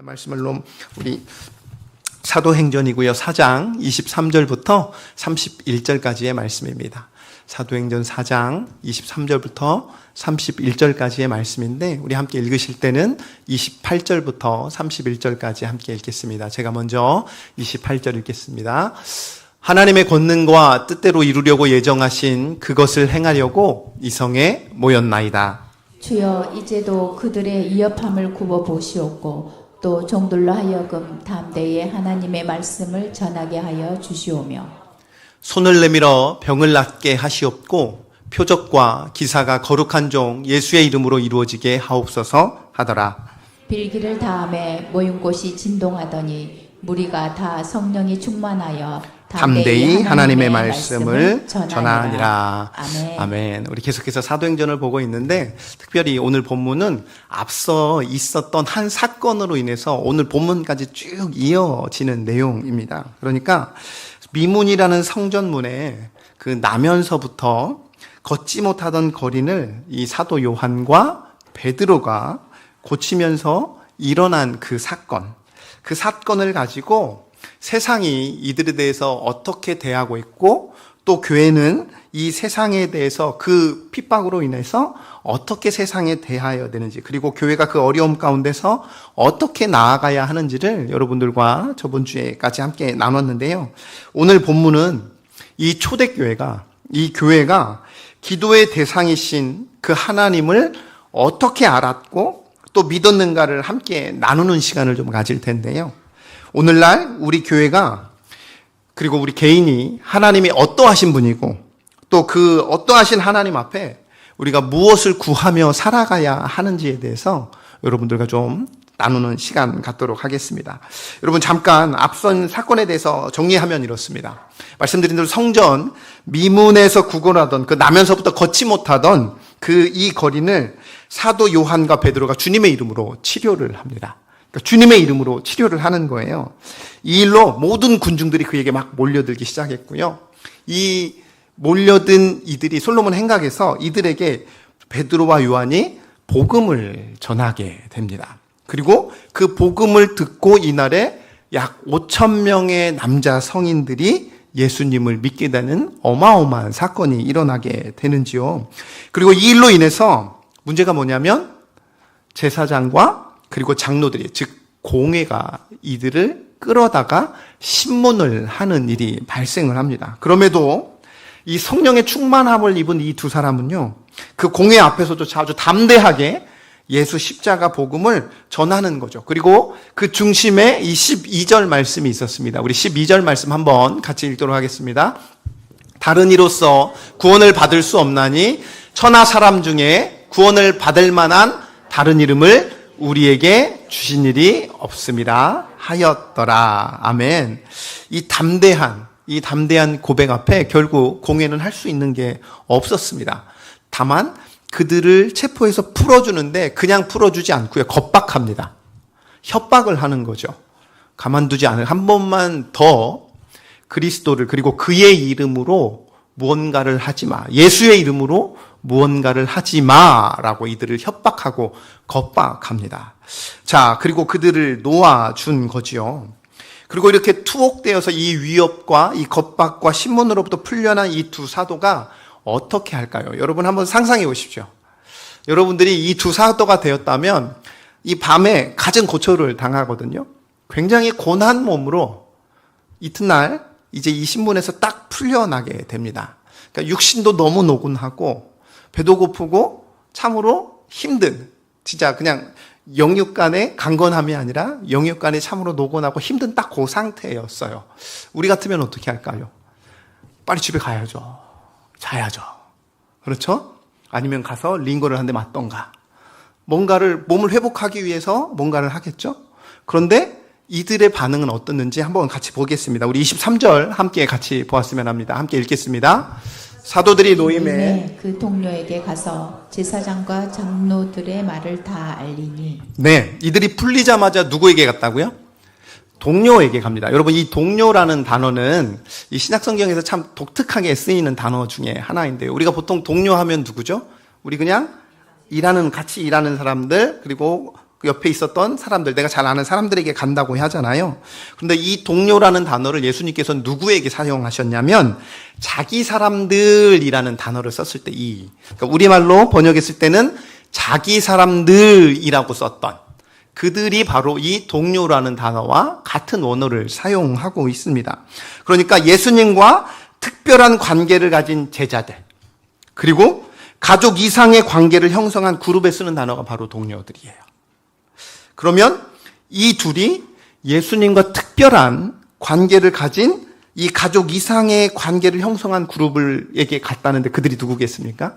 하나님의 말씀을 우리 사도행전이고요. 4장 23절부터 31절까지의 말씀입니다. 사도행전 4장 23절부터 31절까지의 말씀인데 우리 함께 읽으실 때는 28절부터 31절까지 함께 읽겠습니다. 제가 먼저 28절 읽겠습니다. 하나님의 권능과 뜻대로 이루려고 예정하신 그것을 행하려고 이 성에 모였나이다. 주여, 이제도 그들의 위협함을 굽어 보시옵고 또 종들로 하여금 담대히 하나님의 말씀을 전하게 하여 주시오며 손을 내밀어 병을 낫게 하시옵고 표적과 기사가 거룩한 종 예수의 이름으로 이루어지게 하옵소서 하더라. 빌기를 다음에 모인 곳이 진동하더니 무리가 다 성령이 충만하여 담대히 하나님의 말씀을 전하니라. 아멘. 아멘. 우리 계속해서 사도행전을 보고 있는데 특별히 오늘 본문은 앞서 있었던 한 사건으로 인해서 오늘 본문까지 쭉 이어지는 내용입니다. 그러니까 미문이라는 성전문에 그 나면서부터 걷지 못하던 거린을 이 사도 요한과 베드로가 고치면서 일어난 그 사건을 가지고 세상이 이들에 대해서 어떻게 대하고 있고 또 교회는 이 세상에 대해서 그 핍박으로 인해서 어떻게 세상에 대하여야 되는지 그리고 교회가 그 어려움 가운데서 어떻게 나아가야 하는지를 여러분들과 저번 주에까지 함께 나눴는데요. 오늘 본문은 이 초대교회가 이 교회가 기도의 대상이신 그 하나님을 어떻게 알았고 또 믿었는가를 함께 나누는 시간을 좀 가질 텐데요. 오늘날 우리 교회가 그리고 우리 개인이 하나님이 어떠하신 분이고 또 그 어떠하신 하나님 앞에 우리가 무엇을 구하며 살아가야 하는지에 대해서 여러분들과 좀 나누는 시간 갖도록 하겠습니다. 여러분 잠깐 앞선 사건에 대해서 정리하면 이렇습니다. 말씀드린 대로 성전 미문에서 구걸하던 그 나면서부터 걷지 못하던 그 이 거린을 사도 요한과 베드로가 주님의 이름으로 치료를 합니다. 그러니까 주님의 이름으로 치료를 하는 거예요. 이 일로 모든 군중들이 그에게 막 몰려들기 시작했고요. 이 몰려든 이들이 솔로몬 행각에서 이들에게 베드로와 요한이 복음을 전하게 됩니다. 그리고 그 복음을 듣고 이날에 약 5,000명의 남자 성인들이 예수님을 믿게 되는 어마어마한 사건이 일어나게 되는지요. 그리고 이 일로 인해서 문제가 뭐냐면 제사장과 그리고 장로들이 즉 공회가 이들을 끌어다가 신문을 하는 일이 발생을 합니다. 그럼에도 이 성령의 충만함을 입은 이 두 사람은요. 그 공회 앞에서조차 아주 담대하게 예수 십자가 복음을 전하는 거죠. 그리고 그 중심에 이 12절 말씀이 있었습니다. 우리 12절 말씀 한번 같이 읽도록 하겠습니다. 다른 이로써 구원을 받을 수 없나니 천하 사람 중에 구원을 받을 만한 다른 이름을 우리에게 주신 일이 없음이라 하였더라. 아멘. 이 담대한 고백 앞에 결국 공회는 할 수 있는 게 없었습니다. 다만 그들을 체포해서 풀어주는데 그냥 풀어주지 않고요. 겁박합니다. 협박을 하는 거죠. 가만두지 않을 한 번만 더 그리스도를 그리고 그의 이름으로 무언가를 하지 마. 예수의 이름으로 무언가를 하지 마라고 이들을 협박하고 겁박합니다. 자, 그리고 그들을 놓아준 거지요. 그리고 이렇게 투옥되어서 이 위협과 이 겁박과 신문으로부터 풀려난 이 두 사도가 어떻게 할까요? 여러분 한번 상상해 보십시오. 여러분들이 이 두 사도가 되었다면 이 밤에 갖은 고초를 당하거든요. 굉장히 고난 몸으로 이튿날 이제 이 신문에서 딱 풀려나게 됩니다. 그러니까 육신도 너무 노곤하고 배도 고프고 참으로 힘든 진짜 그냥 영육간의 강건함이 아니라 영육간에 참으로 노곤하고 힘든 딱 그 상태였어요. 우리 같으면 어떻게 할까요? 빨리 집에 가야죠. 자야죠. 그렇죠? 아니면 가서 링거를 한 대 맞던가. 뭔가를 몸을 회복하기 위해서 뭔가를 하겠죠? 그런데 이들의 반응은 어떻는지 한번 같이 보겠습니다. 우리 23절 함께 같이 보았으면 합니다. 함께 읽겠습니다. 사도들이 노임에 그 동료에게 가서 제사장과 장로들의 말을 다 알리니 네, 이들이 풀리자마자 누구에게 갔다고요? 동료에게 갑니다. 여러분 이 동료라는 단어는 이 신약성경에서 참 독특하게 쓰이는 단어 중에 하나인데요. 우리가 보통 동료하면 누구죠? 우리 그냥 같이 일하는 사람들 그리고 그 옆에 있었던 사람들, 내가 잘 아는 사람들에게 간다고 하잖아요. 그런데 이 동료라는 단어를 예수님께서 누구에게 사용하셨냐면 자기 사람들이라는 단어를 썼을 때 그러니까 우리말로 번역했을 때는 자기 사람들이라고 썼던 그들이 바로 이 동료라는 단어와 같은 원어를 사용하고 있습니다. 그러니까 예수님과 특별한 관계를 가진 제자들, 그리고 가족 이상의 관계를 형성한 그룹에 쓰는 단어가 바로 동료들이에요. 그러면 이 둘이 예수님과 특별한 관계를 가진 이 가족 이상의 관계를 형성한 그룹에게 갔다는데 그들이 누구겠습니까?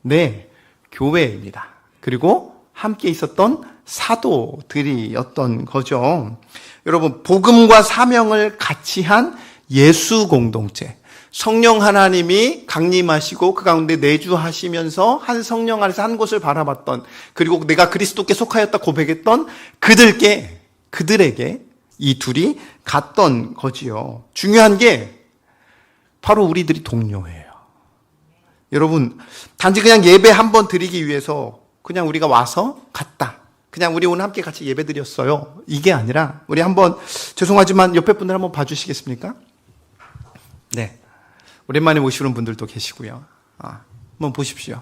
네, 교회입니다. 그리고 함께 있었던 사도들이었던 거죠. 여러분, 복음과 사명을 같이 한 예수 공동체. 성령 하나님이 강림하시고 그 가운데 내주하시면서 한 성령 안에서 한 곳을 바라봤던, 그리고 내가 그리스도께 속하였다 고백했던 그들에게 이 둘이 갔던 거지요. 중요한 게 바로 우리들이 동료예요. 여러분, 단지 그냥 예배 한번 드리기 위해서 그냥 우리가 와서 갔다, 그냥 우리 오늘 함께 같이 예배 드렸어요, 이게 아니라, 우리 한번, 죄송하지만 옆에 분들 한번 봐주시겠습니까? 네, 오랜만에 오시는 분들도 계시고요. 한번 보십시오.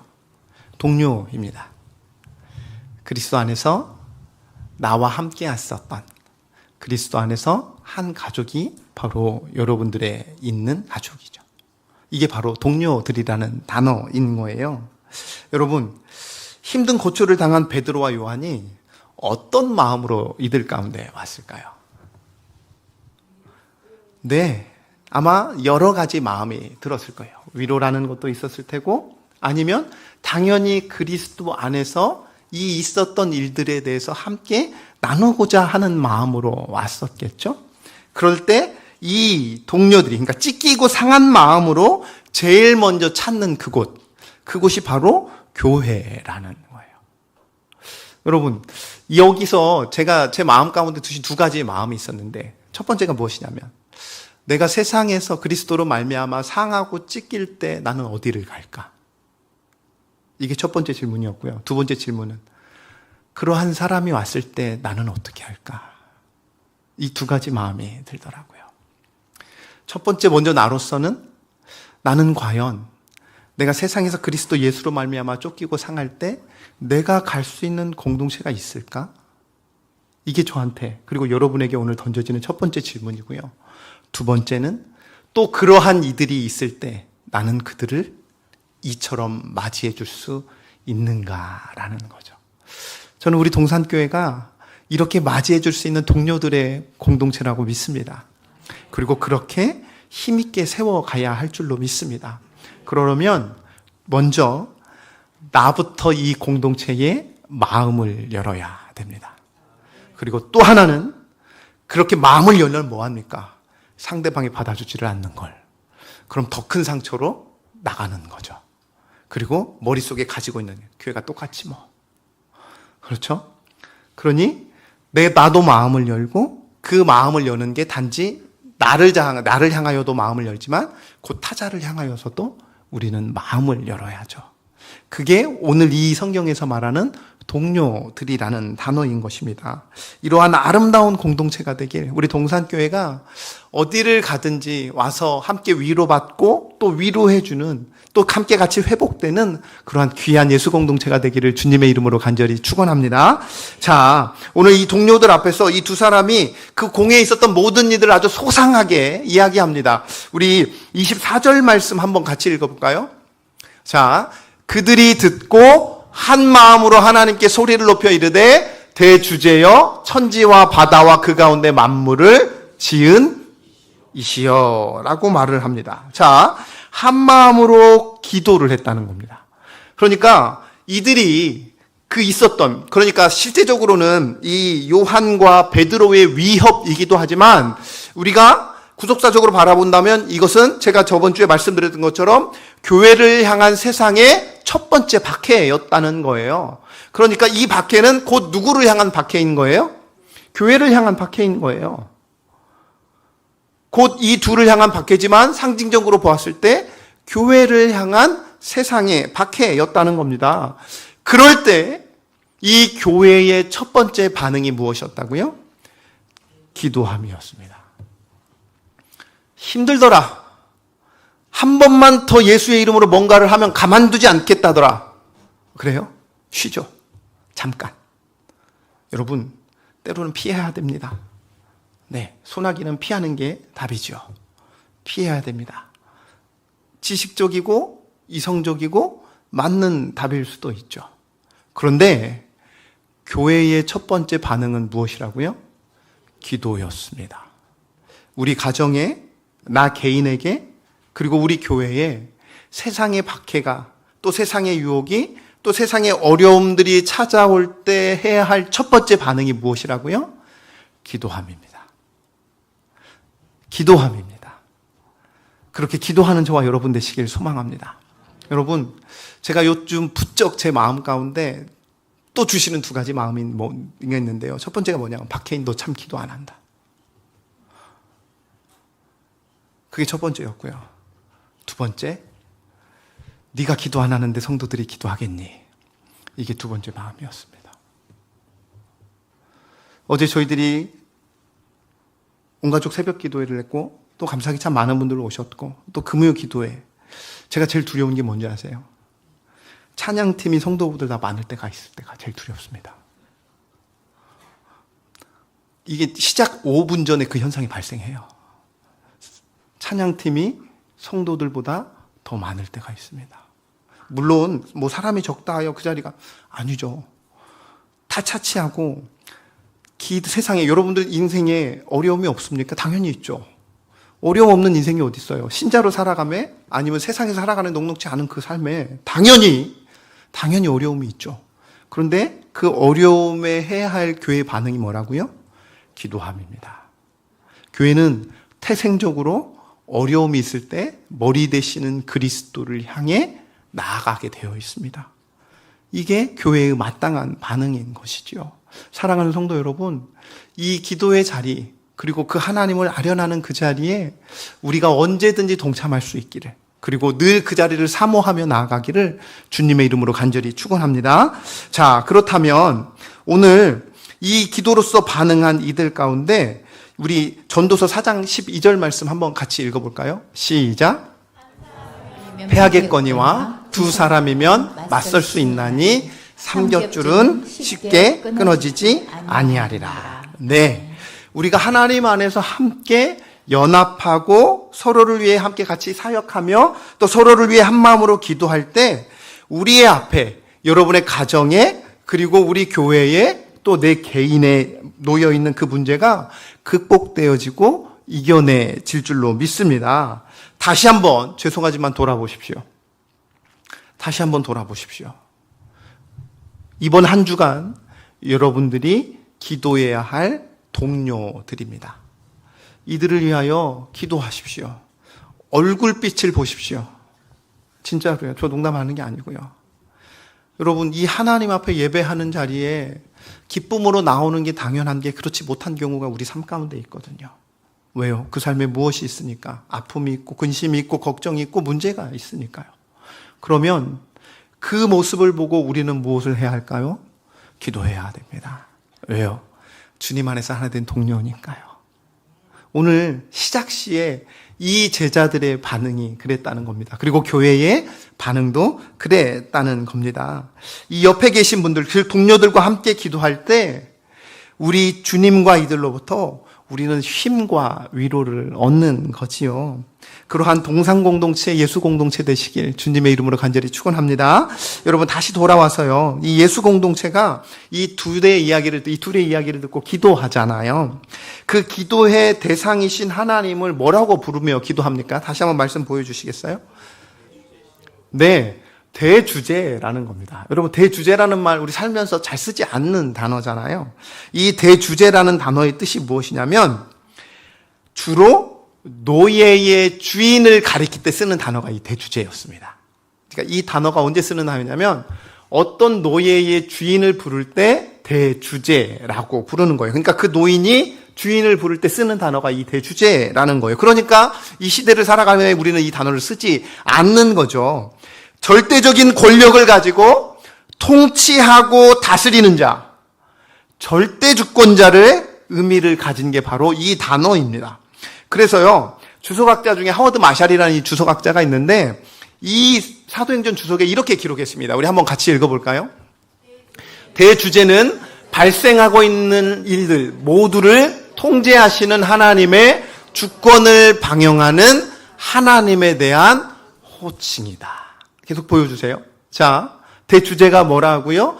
동료입니다. 그리스도 안에서 나와 함께 했었던, 그리스도 안에서 한 가족이 바로 여러분들의 있는 가족이죠. 이게 바로 동료들이라는 단어인 거예요. 여러분, 힘든 고초를 당한 베드로와 요한이 어떤 마음으로 이들 가운데 왔을까요? 네, 아마 여러 가지 마음이 들었을 거예요. 위로라는 것도 있었을 테고, 아니면 당연히 그리스도 안에서 이 있었던 일들에 대해서 함께 나누고자 하는 마음으로 왔었겠죠. 그럴 때 이 동료들이, 그러니까 찢기고 상한 마음으로 제일 먼저 찾는 그곳이 바로 교회라는 거예요. 여러분, 여기서 제가 제 마음 가운데 두신 두 가지의 마음이 있었는데, 첫 번째가 무엇이냐면, 내가 세상에서 그리스도로 말미암아 상하고 찢길 때 나는 어디를 갈까? 이게 첫 번째 질문이었고요. 두 번째 질문은, 그러한 사람이 왔을 때 나는 어떻게 할까? 이 두 가지 마음이 들더라고요. 첫 번째, 먼저 나로서는 나는 과연 내가 세상에서 그리스도 예수로 말미암아 쫓기고 상할 때 내가 갈 수 있는 공동체가 있을까? 이게 저한테, 그리고 여러분에게 오늘 던져지는 첫 번째 질문이고요. 두 번째는, 또 그러한 이들이 있을 때 나는 그들을 이처럼 맞이해 줄 수 있는가라는 거죠. 저는 우리 동산교회가 이렇게 맞이해 줄 수 있는 동료들의 공동체라고 믿습니다. 그리고 그렇게 힘있게 세워가야 할 줄로 믿습니다. 그러려면 먼저 나부터 이 공동체에 마음을 열어야 됩니다. 그리고 또 하나는, 그렇게 마음을 열면 뭐합니까? 상대방이 받아주지를 않는 걸. 그럼 더 큰 상처로 나가는 거죠. 그리고 머릿속에 가지고 있는 교회가 똑같지 뭐. 그렇죠? 그러니 나도 마음을 열고, 그 마음을 여는 게 단지 나를 향하여도 마음을 열지만 곧 타자를 향하여서도 우리는 마음을 열어야죠. 그게 오늘 이 성경에서 말하는 동료들이라는 단어인 것입니다. 이러한 아름다운 공동체가 되길, 우리 동산교회가 어디를 가든지 와서 함께 위로받고 또 위로해주는, 또 함께 같이 회복되는 그러한 귀한 예수 공동체가 되기를 주님의 이름으로 간절히 축원합니다. 자, 오늘 이 동료들 앞에서 이 두 사람이 그 공회에 있었던 모든 일들을 아주 소상하게 이야기합니다. 우리 24절 말씀 한번 같이 읽어볼까요? 자, 그들이 듣고 한 마음으로 하나님께 소리를 높여 이르되, 대주제여 천지와 바다와 그 가운데 만물을 지은 이시여 라고 말을 합니다. 자, 한 마음으로 기도를 했다는 겁니다. 그러니까 이들이 그러니까 실제적으로는 이 요한과 베드로의 위협이기도 하지만, 우리가 구속사적으로 바라본다면 이것은 제가 저번 주에 말씀드렸던 것처럼 교회를 향한 세상의 첫 번째 박해였다는 거예요. 그러니까 이 박해는 곧 누구를 향한 박해인 거예요? 교회를 향한 박해인 거예요. 곧 이 둘을 향한 박해지만 상징적으로 보았을 때 교회를 향한 세상의 박해였다는 겁니다. 그럴 때 이 교회의 첫 번째 반응이 무엇이었다고요? 기도함이었습니다. 힘들더라. 한 번만 더 예수의 이름으로 뭔가를 하면 가만두지 않겠다더라. 그래요? 쉬죠. 잠깐. 여러분, 때로는 피해야 됩니다. 네, 소나기는 피하는 게 답이죠. 피해야 됩니다. 지식적이고 이성적이고 맞는 답일 수도 있죠. 그런데 교회의 첫 번째 반응은 무엇이라고요? 기도였습니다. 우리 가정에, 나 개인에게, 그리고 우리 교회에 세상의 박해가, 또 세상의 유혹이, 또 세상의 어려움들이 찾아올 때 해야 할 첫 번째 반응이 무엇이라고요? 기도함입니다. 기도함입니다. 그렇게 기도하는 저와 여러분 되시길 소망합니다. 여러분, 제가 요즘 부쩍 제 마음 가운데 또 주시는 두 가지 마음이 있는데요. 첫 번째가 뭐냐면, 박혜인 너 참 기도 안 한다. 그게 첫 번째였고요. 두 번째, 네가 기도 안 하는데 성도들이 기도하겠니? 이게 두 번째 마음이었습니다. 어제 저희들이 온가족 새벽 기도회를 했고, 또 감사하게 참 많은 분들 오셨고, 또 금요 기도회. 제가 제일 두려운 게 뭔지 아세요? 찬양팀이 성도분들 다 많을 때가 있을 때가 제일 두렵습니다. 이게 시작 5분 전에 그 현상이 발생해요. 찬양팀이 성도들보다 더 많을 때가 있습니다. 물론 뭐 사람이 적다 하여 그 자리가 아니죠. 다 차치하고 세상에 여러분들 인생에 어려움이 없습니까? 당연히 있죠. 어려움 없는 인생이 어디 있어요? 신자로 살아가며 아니면 세상에서 살아가는 녹록지 않은 그 삶에 당연히 어려움이 있죠. 그런데 그 어려움에 해야 할 교회의 반응이 뭐라고요? 기도함입니다. 교회는 태생적으로 어려움이 있을 때 머리 되시는 그리스도를 향해 나아가게 되어 있습니다. 이게 교회의 마땅한 반응인 것이지요. 사랑하는 성도 여러분, 이 기도의 자리, 그리고 그 하나님을 아련하는 그 자리에 우리가 언제든지 동참할 수 있기를, 그리고 늘 그 자리를 사모하며 나아가기를 주님의 이름으로 간절히 축원합니다. 자, 그렇다면 오늘 이 기도로서 반응한 이들 가운데 우리 전도서 4장 12절 말씀 한번 같이 읽어볼까요? 시작. 패하겠거니와 두 사람이면 맞설 수 있나니 삼겹줄은 쉽게 끊어지지 아니하리라. 네, 우리가 하나님 안에서 함께 연합하고 서로를 위해 함께 같이 사역하며 또 서로를 위해 한 마음으로 기도할 때 우리의 앞에, 여러분의 가정에, 그리고 우리 교회에, 또 내 개인에 놓여있는 그 문제가 극복되어지고 이겨내질 줄로 믿습니다. 다시 한번 죄송하지만 돌아보십시오. 다시 한번 돌아보십시오. 이번 한 주간 여러분들이 기도해야 할 동료들입니다. 이들을 위하여 기도하십시오. 얼굴빛을 보십시오. 진짜로요. 저 농담하는 게 아니고요. 여러분, 이 하나님 앞에 예배하는 자리에 기쁨으로 나오는 게 당연한 게 그렇지 못한 경우가 우리 삶 가운데 있거든요. 왜요? 그 삶에 무엇이 있으니까? 아픔이 있고 근심이 있고 걱정이 있고 문제가 있으니까요. 그러면 그 모습을 보고 우리는 무엇을 해야 할까요? 기도해야 됩니다. 왜요? 주님 안에서 하나 된 동료니까요. 오늘 시작 시에 이 제자들의 반응이 그랬다는 겁니다. 그리고 교회의 반응도 그랬다는 겁니다. 이 옆에 계신 분들, 그 동료들과 함께 기도할 때 우리 주님과 이들로부터 우리는 힘과 위로를 얻는 거지요. 그러한 동상 공동체, 예수 공동체 되시길 주님의 이름으로 간절히 축원합니다. 여러분, 다시 돌아와서요. 이 예수 공동체가 이 둘의 이야기를 듣고 기도하잖아요. 그 기도의 대상이신 하나님을 뭐라고 부르며 기도합니까? 다시 한번 말씀 보여주시겠어요? 네, 대주제라는 겁니다. 여러분, 대주제라는 말 우리 살면서 잘 쓰지 않는 단어잖아요. 이 대주제라는 단어의 뜻이 무엇이냐면 주로 노예의 주인을 가리킬 때 쓰는 단어가 이 대주제였습니다. 그러니까 이 단어가 언제 쓰는 단어냐면 어떤 노예의 주인을 부를 때 대주제라고 부르는 거예요. 그러니까 그 노인이 주인을 부를 때 쓰는 단어가 이 대주제라는 거예요. 그러니까 이 시대를 살아가며 우리는 이 단어를 쓰지 않는 거죠. 절대적인 권력을 가지고 통치하고 다스리는 자, 절대 주권자를 의미를 가진 게 바로 이 단어입니다. 그래서요, 주석학자 중에 하워드 마샬이라는 이 주석학자가 있는데 이 사도행전 주석에 이렇게 기록했습니다. 우리 한번 같이 읽어볼까요? 대주제는 발생하고 있는 일들 모두를 통제하시는 하나님의 주권을 방영하는 하나님에 대한 호칭이다. 계속 보여주세요. 자, 대주제가 뭐라고요?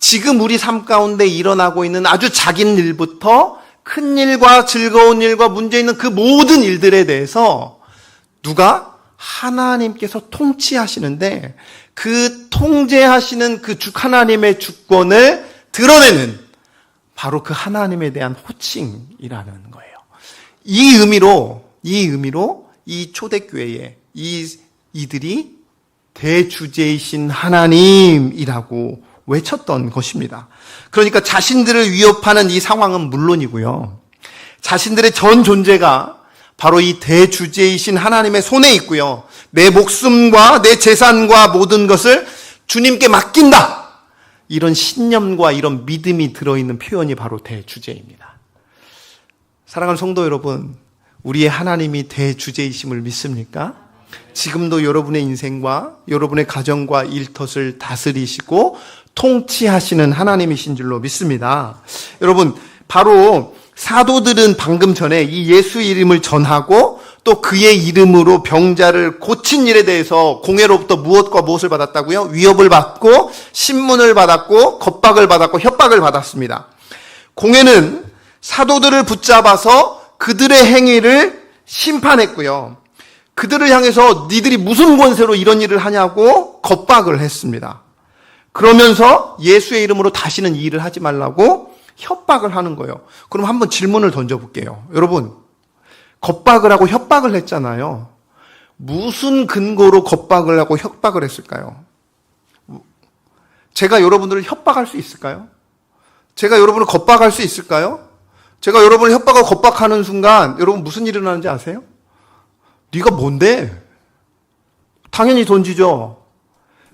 지금 우리 삶 가운데 일어나고 있는 아주 작은 일부터 큰 일과 즐거운 일과 문제 있는 그 모든 일들에 대해서 누가? 하나님께서 통치하시는데 그 통제하시는 그 하나님의 주권을 드러내는 바로 그 하나님에 대한 호칭이라는 거예요. 이 의미로 이 초대교회에 이들이 대주제이신 하나님이라고 외쳤던 것입니다. 그러니까 자신들을 위협하는 이 상황은 물론이고요. 자신들의 전 존재가 바로 이 대주제이신 하나님의 손에 있고요. 내 목숨과 내 재산과 모든 것을 주님께 맡긴다. 이런 신념과 이런 믿음이 들어있는 표현이 바로 대주제입니다. 사랑하는 성도 여러분, 우리의 하나님이 대주제이심을 믿습니까? 지금도 여러분의 인생과 여러분의 가정과 일터를 다스리시고 통치하시는 하나님이신 줄로 믿습니다. 여러분, 바로 사도들은 방금 전에 이 예수 이름을 전하고 또 그의 이름으로 병자를 고친 일에 대해서 공회로부터 무엇과 무엇을 받았다고요? 위협을 받고 신문을 받았고 겁박을 받았고 협박을 받았습니다. 공회는 사도들을 붙잡아서 그들의 행위를 심판했고요. 그들을 향해서 니들이 무슨 권세로 이런 일을 하냐고 겁박을 했습니다. 그러면서 예수의 이름으로 다시는 이 일을 하지 말라고 협박을 하는 거예요. 그럼 한번 질문을 던져볼게요. 여러분, 겁박을 하고 협박을 했잖아요. 무슨 근거로 겁박을 하고 협박을 했을까요? 제가 여러분들을 협박할 수 있을까요? 제가 여러분을 겁박할 수 있을까요? 제가 여러분을 협박하고 겁박하는 순간 여러분 무슨 일이 일어나는지 아세요? 네가 뭔데? 당연히 던지죠.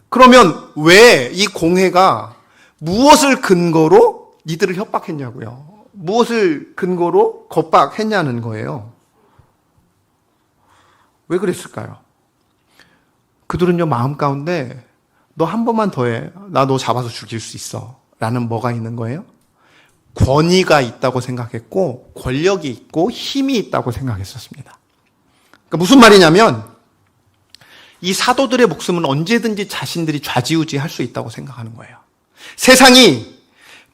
그러면 왜 이 공회가 무엇을 근거로 니들을 협박했냐고요? 무엇을 근거로 겁박했냐는 거예요. 왜 그랬을까요? 그들은요, 마음 가운데 너 한 번만 더 해. 나 너 잡아서 죽일 수 있어. 라는 뭐가 있는 거예요? 권위가 있다고 생각했고 권력이 있고 힘이 있다고 생각했었습니다. 그러니까 무슨 말이냐면 이 사도들의 목숨은 언제든지 자신들이 좌지우지할 수 있다고 생각하는 거예요. 세상이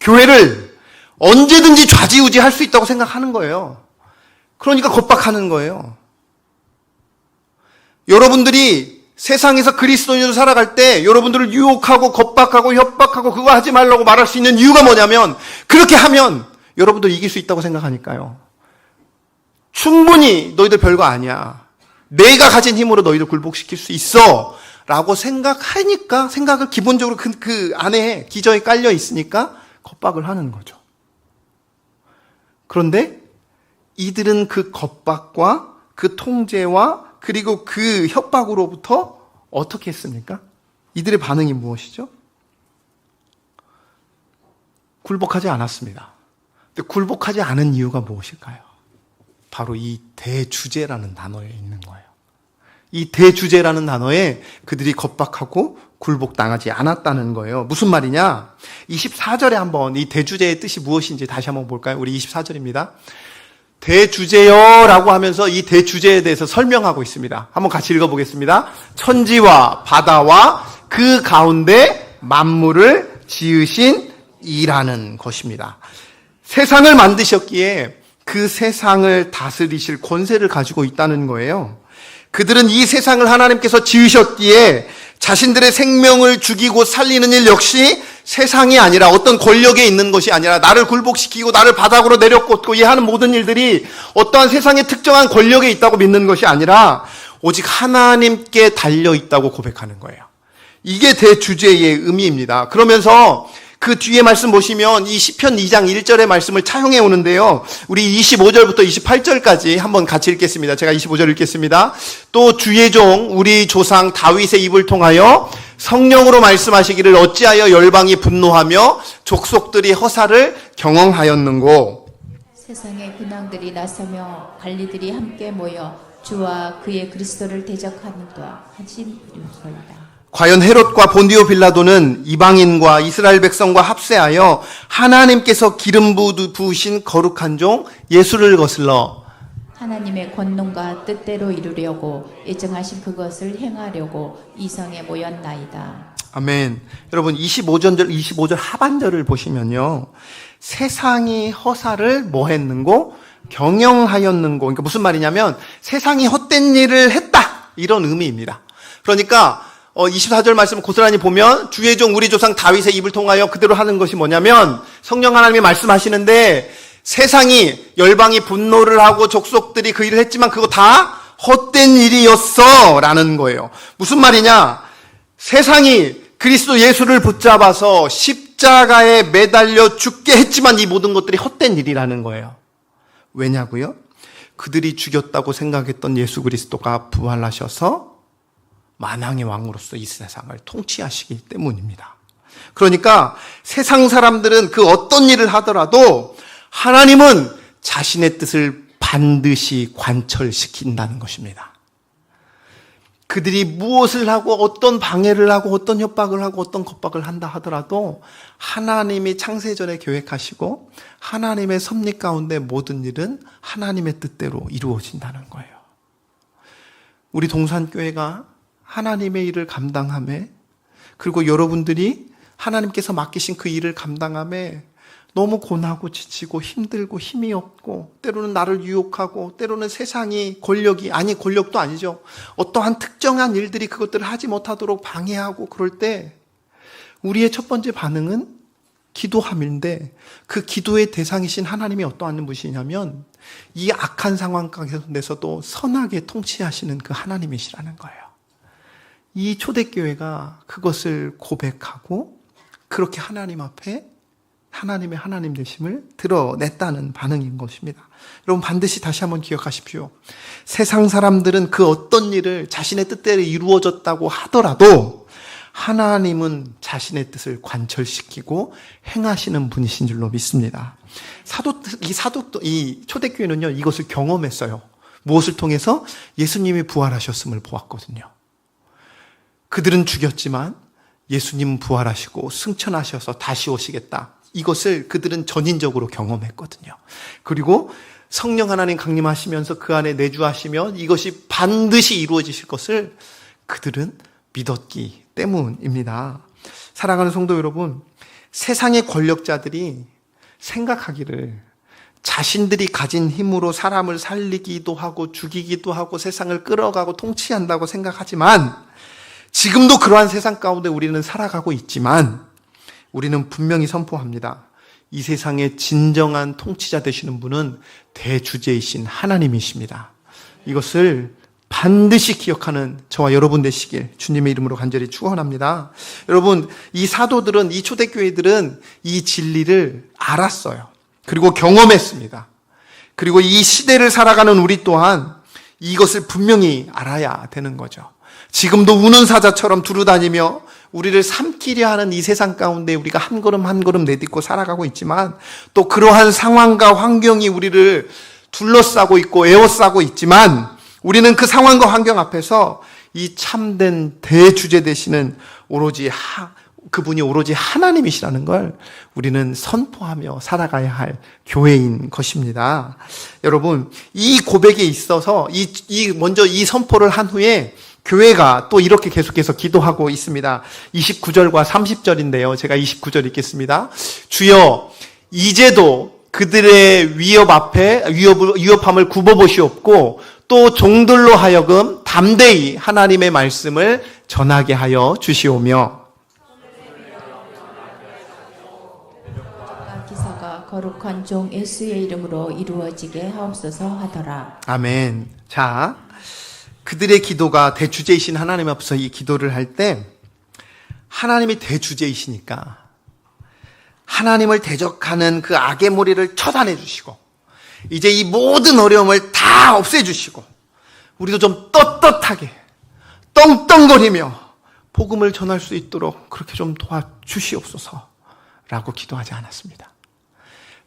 교회를 언제든지 좌지우지할 수 있다고 생각하는 거예요. 그러니까 겁박하는 거예요. 여러분들이 세상에서 그리스도인으로 살아갈 때 여러분들을 유혹하고 겁박하고 협박하고 그거 하지 말라고 말할 수 있는 이유가 뭐냐면 그렇게 하면 여러분들 이길 수 있다고 생각하니까요. 충분히 너희들 별거 아니야. 내가 가진 힘으로 너희들 굴복시킬 수 있어. 라고 생각하니까 생각을 기본적으로 그 안에 기저에 깔려 있으니까 겁박을 하는 거죠. 그런데 이들은 그 겁박과 그 통제와 그리고 그 협박으로부터 어떻게 했습니까? 이들의 반응이 무엇이죠? 굴복하지 않았습니다. 근데 굴복하지 않은 이유가 무엇일까요? 바로 이 대주제라는 단어에 있는 거예요. 이 대주제라는 단어에 그들이 겁박하고 굴복당하지 않았다는 거예요. 무슨 말이냐? 24절에 한번 이 대주제의 뜻이 무엇인지 다시 한번 볼까요? 우리 24절입니다. 대주제여라고 하면서 이 대주제에 대해서 설명하고 있습니다. 한번 같이 읽어보겠습니다. 천지와 바다와 그 가운데 만물을 지으신 이라는 것입니다. 세상을 만드셨기에 그 세상을 다스리실 권세를 가지고 있다는 거예요. 그들은 이 세상을 하나님께서 지으셨기에 자신들의 생명을 죽이고 살리는 일 역시 세상이 아니라 어떤 권력에 있는 것이 아니라 나를 굴복시키고 나를 바닥으로 내려꽂고 이 하는 모든 일들이 어떠한 세상의 특정한 권력에 있다고 믿는 것이 아니라 오직 하나님께 달려있다고 고백하는 거예요. 이게 대주제의 의미입니다. 그러면서 그 뒤에 말씀 보시면 이 시편 2장 1절의 말씀을 차용해 오는데요. 우리 25절부터 28절까지 한번 같이 읽겠습니다. 제가 25절 읽겠습니다. 또 주의 종 우리 조상 다윗의 입을 통하여 성령으로 말씀하시기를 어찌하여 열방이 분노하며 족속들이 허사를 경영하였는고. 세상의 군왕들이 나서며 관리들이 함께 모여 주와 그의 그리스도를 대적하는가 하신 이유소이다. 과연 헤롯과 본디오 빌라도는 이방인과 이스라엘 백성과 합세하여 하나님께서 기름 부으신 거룩한 종 예수를 거슬러 하나님의 권능과 뜻대로 이루려고 예정하신 그것을 행하려고 이성에 모였나이다. 아멘. 여러분 25절 하반절을 보시면요. 세상이 허사를 뭐 했는고? 경영하였는고. 그러니까 무슨 말이냐면 세상이 헛된 일을 했다. 이런 의미입니다. 그러니까 24절 말씀을 고스란히 보면 주의 종 우리 조상 다윗의 입을 통하여 그대로 하는 것이 뭐냐면 성령 하나님이 말씀하시는데 세상이 열방이 분노를 하고 족속들이 그 일을 했지만 그거 다 헛된 일이었어 라는 거예요. 무슨 말이냐? 세상이 그리스도 예수를 붙잡아서 십자가에 매달려 죽게 했지만 이 모든 것들이 헛된 일이라는 거예요. 왜냐고요? 그들이 죽였다고 생각했던 예수 그리스도가 부활하셔서 만왕의 왕으로서 이 세상을 통치하시기 때문입니다. 그러니까 세상 사람들은 그 어떤 일을 하더라도 하나님은 자신의 뜻을 반드시 관철시킨다는 것입니다. 그들이 무엇을 하고 어떤 방해를 하고 어떤 협박을 하고 어떤 겁박을 한다 하더라도 하나님이 창세전에 계획하시고 하나님의 섭리 가운데 모든 일은 하나님의 뜻대로 이루어진다는 거예요. 우리 동산교회가 하나님의 일을 감당함에 그리고 여러분들이 하나님께서 맡기신 그 일을 감당함에 너무 고나고 지치고 힘들고 힘이 없고 때로는 나를 유혹하고 때로는 세상이 권력도 아니죠. 어떠한 특정한 일들이 그것들을 하지 못하도록 방해하고 그럴 때 우리의 첫 번째 반응은 기도함인데 그 기도의 대상이신 하나님이 어떠한 분이시냐면 이 악한 상황 가운데서도 선하게 통치하시는 그 하나님이시라는 거예요. 이 초대교회가 그것을 고백하고 그렇게 하나님 앞에 하나님의 하나님 되심을 드러냈다는 반응인 것입니다. 여러분 반드시 다시 한번 기억하십시오. 세상 사람들은 그 어떤 일을 자신의 뜻대로 이루어졌다고 하더라도 하나님은 자신의 뜻을 관철시키고 행하시는 분이신 줄로 믿습니다. 이 초대교회는요, 이것을 경험했어요. 무엇을 통해서? 예수님이 부활하셨음을 보았거든요. 그들은 죽였지만 예수님은 부활하시고 승천하셔서 다시 오시겠다. 이것을 그들은 전인적으로 경험했거든요. 그리고 성령 하나님 강림하시면서 그 안에 내주하시며 이것이 반드시 이루어지실 것을 그들은 믿었기 때문입니다. 사랑하는 성도 여러분, 세상의 권력자들이 생각하기를 자신들이 가진 힘으로 사람을 살리기도 하고 죽이기도 하고 세상을 끌어가고 통치한다고 생각하지만 지금도 그러한 세상 가운데 우리는 살아가고 있지만 우리는 분명히 선포합니다. 이 세상의 진정한 통치자 되시는 분은 대주제이신 하나님이십니다. 이것을 반드시 기억하는 저와 여러분 되시길 주님의 이름으로 간절히 축원합니다. 여러분, 이 사도들은, 이 초대교회들은 이 진리를 알았어요. 그리고 경험했습니다. 그리고 이 시대를 살아가는 우리 또한 이것을 분명히 알아야 되는 거죠. 지금도 우는 사자처럼 두루다니며 우리를 삼키려 하는 이 세상 가운데 우리가 한 걸음 한 걸음 내딛고 살아가고 있지만 또 그러한 상황과 환경이 우리를 둘러싸고 있고 에워싸고 있지만 우리는 그 상황과 환경 앞에서 이 참된 대주제 되시는 그분이 오로지 하나님이시라는 걸 우리는 선포하며 살아가야 할 교회인 것입니다. 여러분, 이 고백에 있어서 먼저 이 선포를 한 후에 교회가 또 이렇게 계속해서 기도하고 있습니다. 29절과 30절인데요. 제가 29절 읽겠습니다. 주여, 이제도 그들의 위협함을 굽어보시옵고 또 종들로 하여금 담대히 하나님의 말씀을 전하게 하여 주시오며 기사가 거룩한 종 예수의 이름으로 이루어지게 하옵소서 하더라. 아멘. 자, 그들의 기도가 대주제이신 하나님 앞에서 이 기도를 할 때 하나님이 대주제이시니까 하나님을 대적하는 그 악의 무리를 처단해 주시고 이제 이 모든 어려움을 다 없애주시고 우리도 좀 떳떳하게 떵떵거리며 복음을 전할 수 있도록 그렇게 좀 도와주시옵소서라고 기도하지 않았습니다.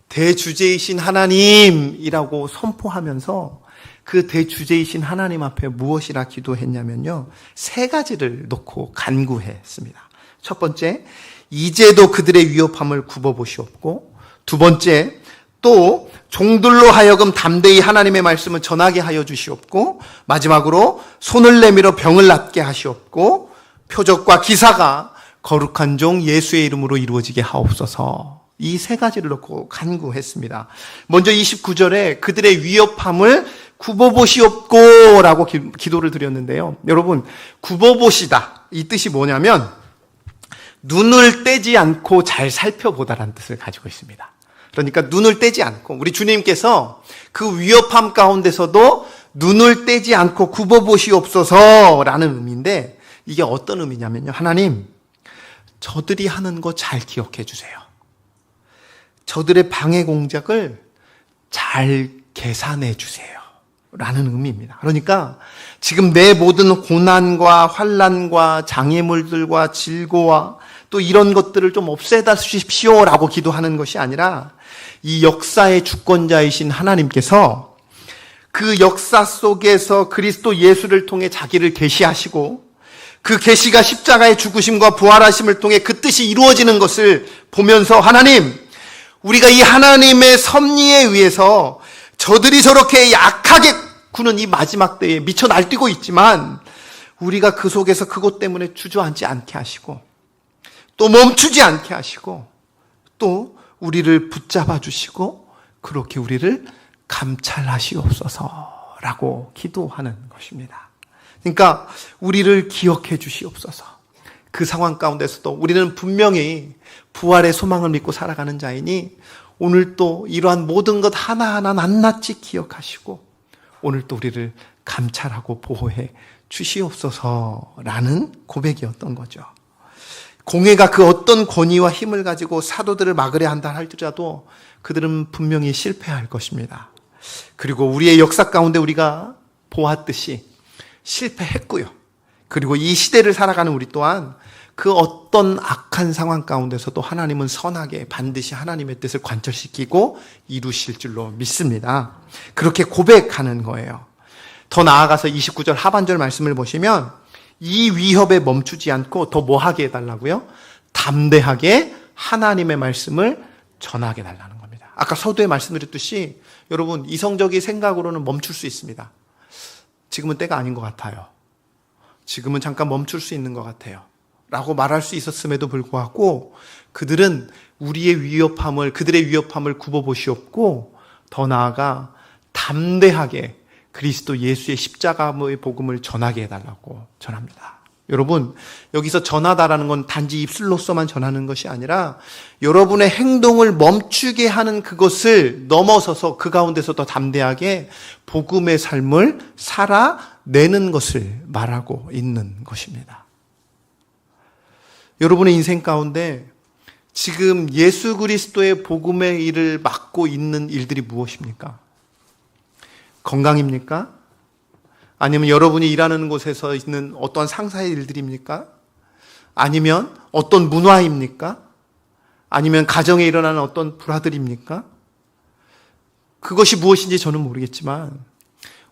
대주제이신 하나님이라고 선포하면서 그 대주제이신 하나님 앞에 무엇이라 기도했냐면요, 세 가지를 놓고 간구했습니다. 첫 번째, 이제도 그들의 위협함을 굽어보시옵고, 두 번째, 또 종들로 하여금 담대히 하나님의 말씀을 전하게 하여 주시옵고, 마지막으로 손을 내밀어 병을 낫게 하시옵고, 표적과 기사가 거룩한 종 예수의 이름으로 이루어지게 하옵소서. 이 세 가지를 놓고 간구했습니다. 먼저 29절에 그들의 위협함을 굽어보시옵고 라고 기도를 드렸는데요. 여러분, 굽어보시다, 이 뜻이 뭐냐면 눈을 떼지 않고 잘 살펴보다라는 뜻을 가지고 있습니다. 그러니까 눈을 떼지 않고, 우리 주님께서 그 위협함 가운데서도 눈을 떼지 않고 굽어보시옵소서라는 의미인데, 이게 어떤 의미냐면요, 하나님, 저들이 하는 거 잘 기억해 주세요. 저들의 방해 공작을 잘 계산해 주세요 라는 의미입니다. 그러니까 지금 내 모든 고난과 환난과 장애물들과 질고와 또 이런 것들을 좀 없애다 주십시오라고 기도하는 것이 아니라, 이 역사의 주권자이신 하나님께서 그 역사 속에서 그리스도 예수를 통해 자기를 계시하시고, 그 계시가 십자가의 죽으심과 부활하심을 통해 그 뜻이 이루어지는 것을 보면서, 하나님, 우리가 이 하나님의 섭리에 의해서 저들이 저렇게 약하게 구는 이 마지막 때에 미쳐 날뛰고 있지만, 우리가 그 속에서 그것 때문에 주저앉지 않게 하시고, 또 멈추지 않게 하시고, 또 우리를 붙잡아 주시고, 그렇게 우리를 감찰하시옵소서라고 기도하는 것입니다. 그러니까 우리를 기억해 주시옵소서. 그 상황 가운데서도 우리는 분명히 부활의 소망을 믿고 살아가는 자이니, 오늘 또 이러한 모든 것 하나하나 낱낱이 기억하시고 오늘 또 우리를 감찰하고 보호해 주시옵소서라는 고백이었던 거죠. 공회가 그 어떤 권위와 힘을 가지고 사도들을 막으려 한다 할지라도 그들은 분명히 실패할 것입니다. 그리고 우리의 역사 가운데 우리가 보았듯이 실패했고요. 그리고 이 시대를 살아가는 우리 또한 그 어떤 악한 상황 가운데서도 하나님은 선하게 반드시 하나님의 뜻을 관철시키고 이루실 줄로 믿습니다. 그렇게 고백하는 거예요. 더 나아가서 29절 하반절 말씀을 보시면 이 위협에 멈추지 않고 더 뭐하게 해달라고요? 담대하게 하나님의 말씀을 전하게 해달라는 겁니다. 아까 서두에 말씀드렸듯이 여러분, 이성적인 생각으로는 멈출 수 있습니다. 지금은 때가 아닌 것 같아요. 지금은 잠깐 멈출 수 있는 것 같아요 라고 말할 수 있었음에도 불구하고 그들은 그들의 위협함을 굽어보시옵고, 더 나아가 담대하게 그리스도 예수의 십자가의 복음을 전하게 해달라고 전합니다. 여러분, 여기서 전하다라는 건 단지 입술로서만 전하는 것이 아니라 여러분의 행동을 멈추게 하는 그것을 넘어서서 그 가운데서 더 담대하게 복음의 삶을 살아내는 것을 말하고 있는 것입니다. 여러분의 인생 가운데 지금 예수 그리스도의 복음의 일을 맡고 있는 일들이 무엇입니까? 건강입니까? 아니면 여러분이 일하는 곳에서 있는 어떤 상사의 일들입니까? 아니면 어떤 문화입니까? 아니면 가정에 일어나는 어떤 불화들입니까? 그것이 무엇인지 저는 모르겠지만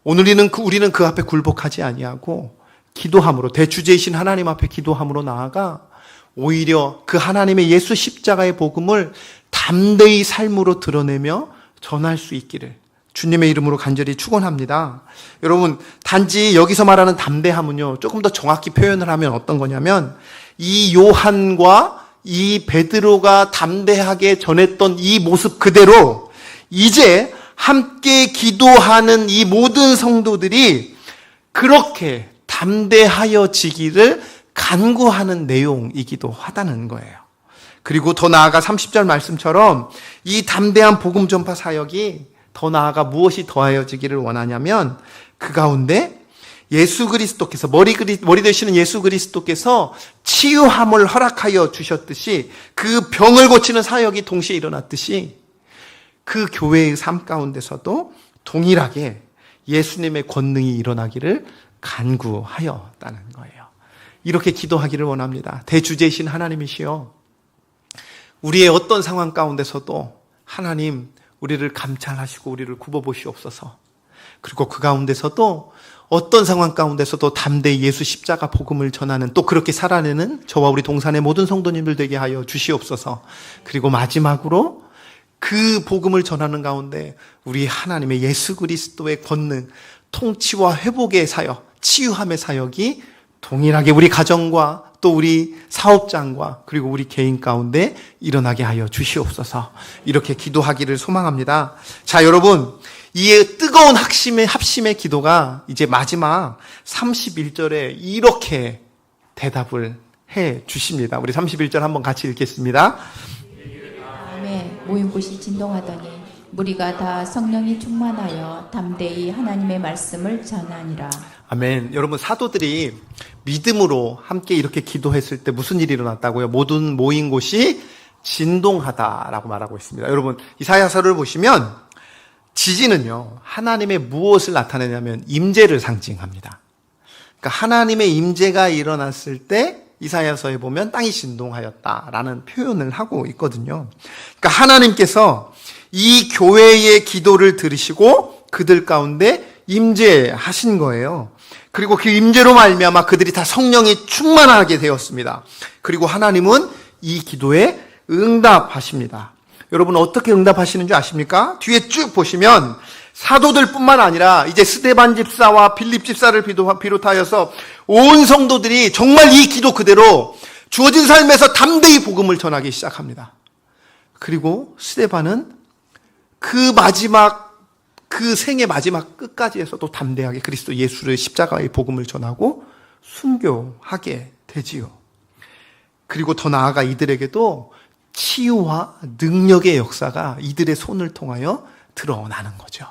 우리는 그 앞에 굴복하지 아니하고 기도함으로, 대주제이신 하나님 앞에 기도함으로 나아가 오히려 그 하나님의 예수 십자가의 복음을 담대히 삶으로 드러내며 전할 수 있기를 주님의 이름으로 간절히 축원합니다. 여러분, 단지 여기서 말하는 담대함은요, 조금 더 정확히 표현을 하면 어떤 거냐면 이 요한과 이 베드로가 담대하게 전했던 이 모습 그대로 이제 함께 기도하는 이 모든 성도들이 그렇게 담대하여지기를 간구하는 내용이기도 하다는 거예요. 그리고 더 나아가 30절 말씀처럼 이 담대한 복음 전파 사역이 더 나아가 무엇이 더하여지기를 원하냐면 그 가운데 예수 그리스도께서 머리 되시는 예수 그리스도께서 치유함을 허락하여 주셨듯이 그 병을 고치는 사역이 동시에 일어났듯이 그 교회의 삶 가운데서도 동일하게 예수님의 권능이 일어나기를 간구하였다는 거예요. 이렇게 기도하기를 원합니다. 대주제이신 하나님이시여, 우리의 어떤 상황 가운데서도 하나님 우리를 감찰하시고 우리를 굽어보시옵소서. 그리고 그 가운데서도 어떤 상황 가운데서도 담대히 예수 십자가 복음을 전하는, 또 그렇게 살아내는 저와 우리 동산의 모든 성도님들 되게 하여 주시옵소서. 그리고 마지막으로 그 복음을 전하는 가운데 우리 하나님의 예수 그리스도의 권능, 통치와 회복의 사역, 치유함의 사역이 동일하게 우리 가정과 또 우리 사업장과 그리고 우리 개인 가운데 일어나게 하여 주시옵소서. 이렇게 기도하기를 소망합니다. 자, 여러분, 이 뜨거운 합심의 기도가 이제 마지막 31절에 이렇게 대답을 해 주십니다. 우리 31절 한번 같이 읽겠습니다. 다음에 모인곳이 진동하더니 무리가 다 성령이 충만하여 담대히 하나님의 말씀을 전하니라. 아멘. 여러분, 사도들이 믿음으로 함께 이렇게 기도했을 때 무슨 일이 일어났다고요? 모든 모인 곳이 진동하다라고 말하고 있습니다. 여러분, 이사야서를 보시면 지진은요, 하나님의 무엇을 나타내냐면 임재를 상징합니다. 그러니까 하나님의 임재가 일어났을 때 이사야서에 보면 땅이 진동하였다라는 표현을 하고 있거든요. 그러니까 하나님께서 이 교회의 기도를 들으시고 그들 가운데 임재하신 거예요. 그리고 그 임재로 말미암아 그들이 다 성령이 충만하게 되었습니다. 그리고 하나님은 이 기도에 응답하십니다. 여러분, 어떻게 응답하시는 줄 아십니까? 뒤에 쭉 보시면 사도들뿐만 아니라 이제 스데반 집사와 빌립 집사를 비롯하여서 온 성도들이 정말 이 기도 그대로 주어진 삶에서 담대히 복음을 전하기 시작합니다. 그리고 스데반은 그 생의 마지막 끝까지에서도 담대하게 그리스도 예수를 십자가의 복음을 전하고 순교하게 되지요. 그리고 더 나아가 이들에게도 치유와 능력의 역사가 이들의 손을 통하여 드러나는 거죠.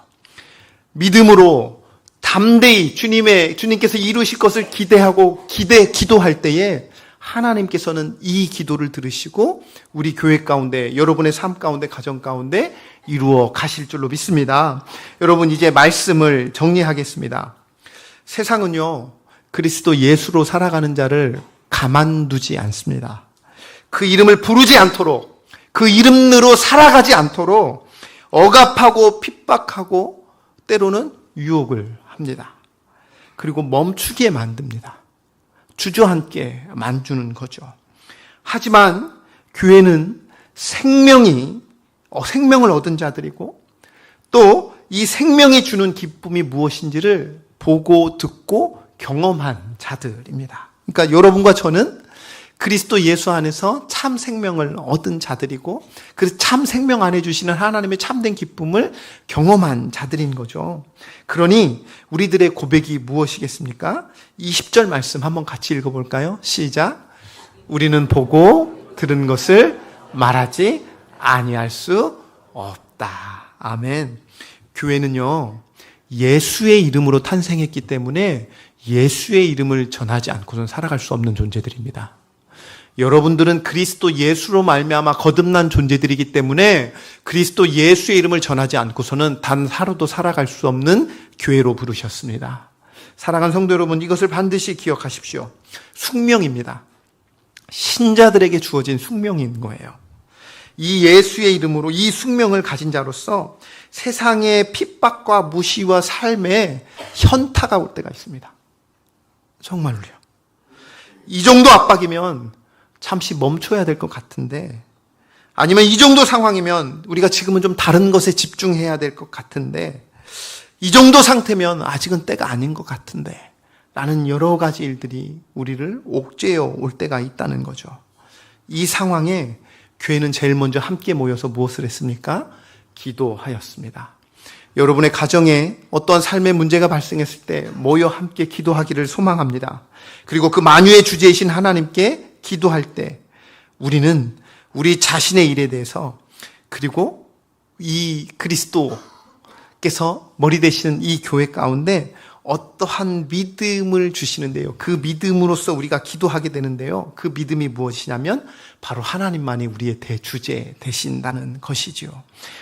믿음으로 담대히 주님께서 이루실 것을 기도할 때에 하나님께서는 이 기도를 들으시고 우리 교회 가운데, 여러분의 삶 가운데, 가정 가운데 이루어 가실 줄로 믿습니다. 여러분, 이제 말씀을 정리하겠습니다. 세상은요, 그리스도 예수로 살아가는 자를 가만두지 않습니다. 그 이름을 부르지 않도록, 그 이름으로 살아가지 않도록 억압하고 핍박하고 때로는 유혹을 합니다. 그리고 멈추게 만듭니다. 주저앉게 만드는 거죠. 하지만 교회는 생명을 얻은 자들이고 또 이 생명이 주는 기쁨이 무엇인지를 보고 듣고 경험한 자들입니다. 그러니까 여러분과 저는 그리스도 예수 안에서 참 생명을 얻은 자들이고 그 참 생명 안에 주시는 하나님의 참된 기쁨을 경험한 자들인 거죠. 그러니 우리들의 고백이 무엇이겠습니까? 20절 말씀 한번 같이 읽어볼까요? 시작. 우리는 보고 들은 것을 말하지 아니할 수 없다. 아멘. 교회는요, 예수의 이름으로 탄생했기 때문에 예수의 이름을 전하지 않고는 살아갈 수 없는 존재들입니다. 여러분들은 그리스도 예수로 말미암아 거듭난 존재들이기 때문에 그리스도 예수의 이름을 전하지 않고서는 단 하루도 살아갈 수 없는 교회로 부르셨습니다. 사랑하는 성도 여러분, 이것을 반드시 기억하십시오. 숙명입니다. 신자들에게 주어진 숙명인 거예요. 이 예수의 이름으로 이 숙명을 가진 자로서 세상의 핍박과 무시와 삶에 현타가 올 때가 있습니다. 정말로요. 이 정도 압박이면 잠시 멈춰야 될 것 같은데, 아니면 이 정도 상황이면 우리가 지금은 좀 다른 것에 집중해야 될 것 같은데, 이 정도 상태면 아직은 때가 아닌 것 같은데 라는 여러 가지 일들이 우리를 옥죄어 올 때가 있다는 거죠. 이 상황에 교회는 제일 먼저 함께 모여서 무엇을 했습니까? 기도하였습니다. 여러분의 가정에 어떠한 삶의 문제가 발생했을 때 모여 함께 기도하기를 소망합니다. 그리고 그 만유의 주제이신 하나님께 기도할 때 우리는 우리 자신의 일에 대해서, 그리고 이 그리스도께서 머리 되시는 이 교회 가운데 어떠한 믿음을 주시는데요. 그 믿음으로써 우리가 기도하게 되는데요. 그 믿음이 무엇이냐면 바로 하나님만이 우리의 대주제 되신다는 것이지요.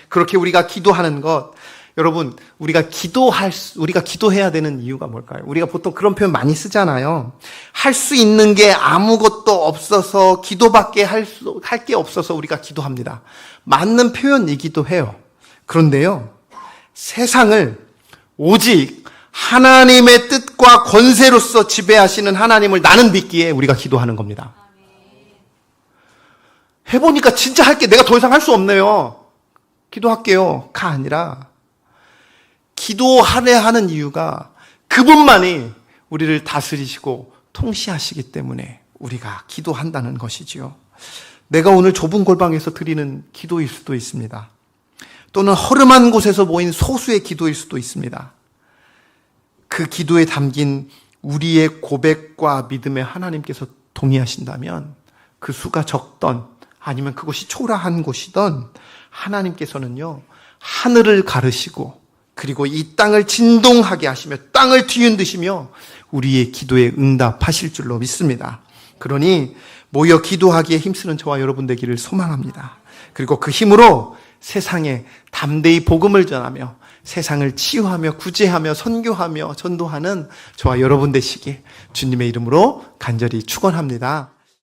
그렇게 우리가 기도하는 것, 여러분, 우리가 기도해야 되는 이유가 뭘까요? 우리가 보통 그런 표현 많이 쓰잖아요. 할 수 있는 게 아무것도 없어서, 기도밖에 할 게 없어서 우리가 기도합니다. 맞는 표현이기도 해요. 그런데요, 세상을 오직 하나님의 뜻과 권세로서 지배하시는 하나님을 나는 믿기에 우리가 기도하는 겁니다. 해보니까 진짜 할 게 내가 더 이상 할 수 없네요. 기도할게요.가 아니라, 기도하려 하는 이유가 그분만이 우리를 다스리시고 통치하시기 때문에 우리가 기도한다는 것이지요. 내가 오늘 좁은 골방에서 드리는 기도일 수도 있습니다. 또는 허름한 곳에서 모인 소수의 기도일 수도 있습니다. 그 기도에 담긴 우리의 고백과 믿음에 하나님께서 동의하신다면 그 수가 적던 아니면 그것이 초라한 곳이던 하나님께서는요, 하늘을 가르시고 그리고 이 땅을 진동하게 하시며 땅을 뒤흔드시며 우리의 기도에 응답하실 줄로 믿습니다. 그러니 모여 기도하기에 힘쓰는 저와 여러분 되기를 소망합니다. 그리고 그 힘으로 세상에 담대히 복음을 전하며 세상을 치유하며 구제하며 선교하며 전도하는 저와 여러분 되시길 주님의 이름으로 간절히 축원합니다.